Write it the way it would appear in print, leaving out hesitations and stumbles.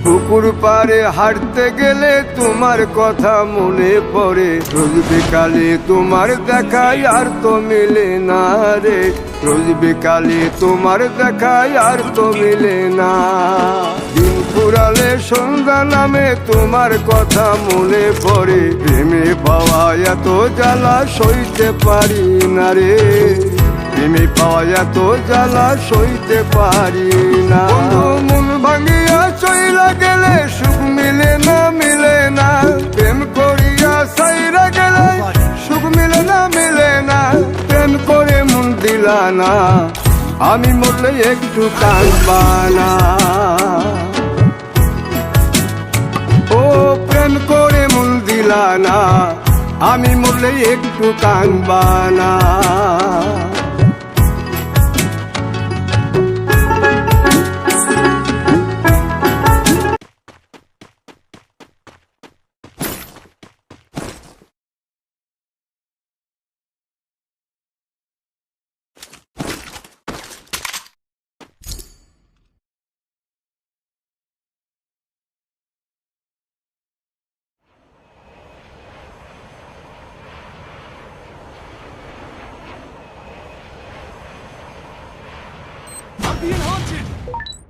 পুকুর পাড়ে হাঁটতে গেলে তোমার কথা মনে পড়ে, রোজ বিকালে তোমার দেখায় আর তো মিলে না রে, রোজ বিকালে তোমার দেখায় আর তো মিলে না। দিন ফুরালে সন্ধ্যা নামে তোমার কথা মনে পড়ে, প্রেমে পাওয়া এত জ্বালা সইতে পারি না রে, প্রেমে পাওয়া এত জ্বালা সইতে পারি না। মন ভাঙিয়া চইলা গেলে সুখ মিলে না, মিলে না, প্রেম করিয়া সাইরা গেলে সুখ মিলে না, মিলে না, প্রেম করে মন দিলা না, আমি মরলে একটু কাঁদবা না। ও প্রেম করে মন দিলা না, আমি মরলে একটু কাঁদবা না। I'm being haunted!